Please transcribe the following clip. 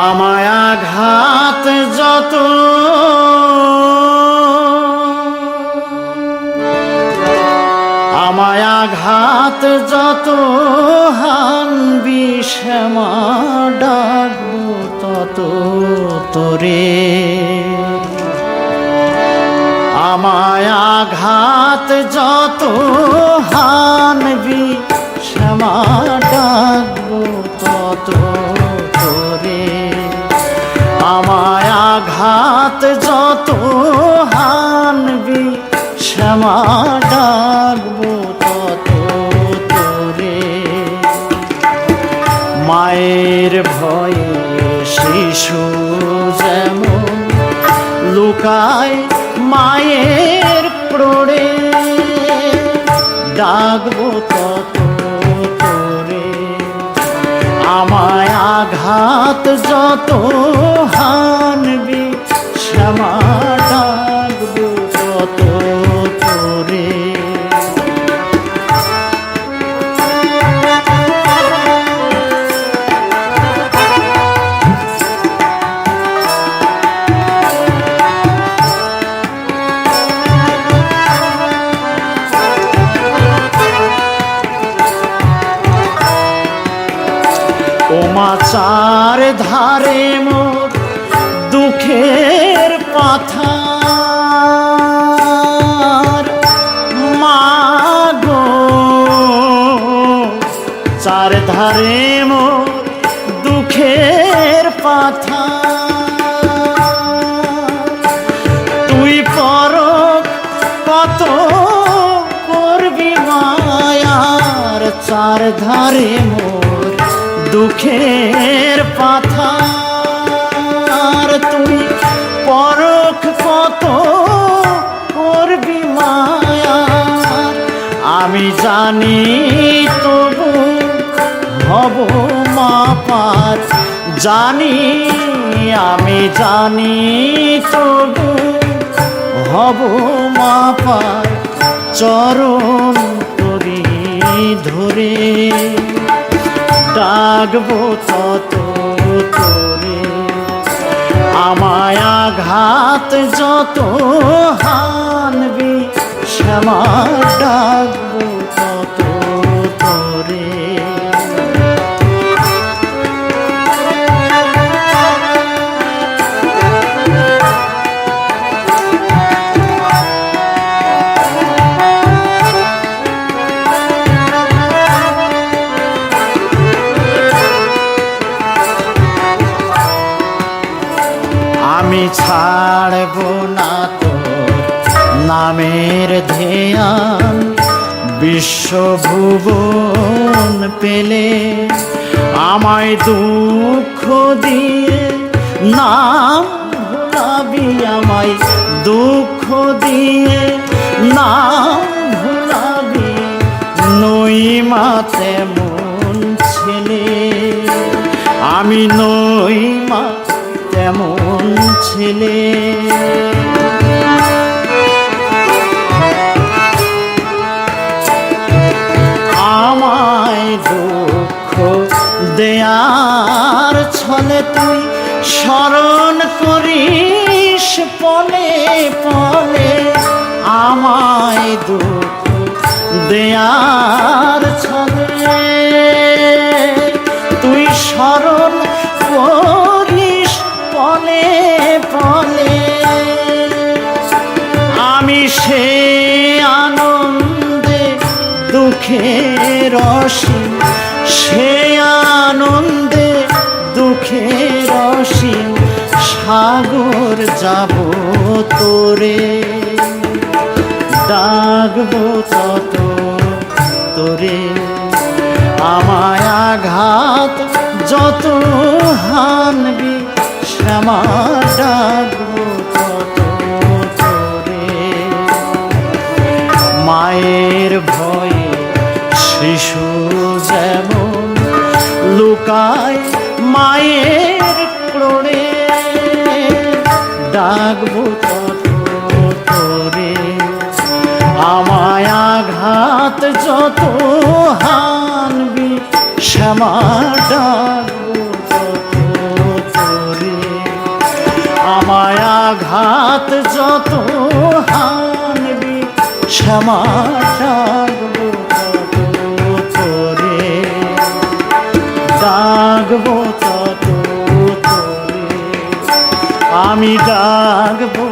আমায় আঘাত যত আমায় আঘাত যত হানবি শ্যামা ডাকবো তত তোরে আমায় আঘাত যত হানবি শ্যামা ডাকবো তত তোরে আমায় আঘাত যত হানবি শ্যামা ডাকবো তত তোরে মায়ের ভয়ে শিশু যেমন লুকায় মায়ের ক্রোড়ে ডাকবো তত তোরে আমায় আঘাত যত হানবি শ্যামা ডাকবো তত তোরে ওমা চার ধারে মোর দুঃখের পাথার মাগো চার ধারে মোর দুঃখের পাথার তুই পরখ কত করবি মায়ার চার ধারে মোর দুঃখের পাথার তুই পরখ কত করবি মায়ার আমি জানি তবু হব মা পার জানি আমি জানি তবু হব মা পার চরণ করি ধরে ডাকবো তত তোরে আমায় আঘাত যত হানবি শ্যামা ডাকবো তত তোরে আমি ছাড়ব না তোর নামের ধ্যান বিশ্বভুবন পেলে আমায় দুঃখ দিয়ে নাম ভুলাবি আমায় দুঃখ দিয়ে নাম ভুলাবি নই মা তেমন ছেলে আমি নই মা তেমন ছেলে আমায় দুঃখ দেয়ার ছলে তুই স্মরণ করিস পলে পলে আমায় দুঃখ দেয়ার ছলে তুই স্মরণ করিস পলে পলে আমি সে আনন্দে দুঃখের অসীম সে আনন্দে দুঃখের অসীম সাগর যাব তোরে ডাকবো তত তোরে আমায় আঘাত যত হানবি শ্যামা ডাকবো তত তোরে মায়ের ভয়ে শিশু যেমন লুকায় মায়ের ক্রোড়ে ডাকবো তত তোরে আমায় আঘাত যত হানবি শ্যামা ডাকবো তত আঘাত যত হানবি শ্যামা ডাকবো তত তোরে, ডাকবো তত তোরে, আমি ডাকবো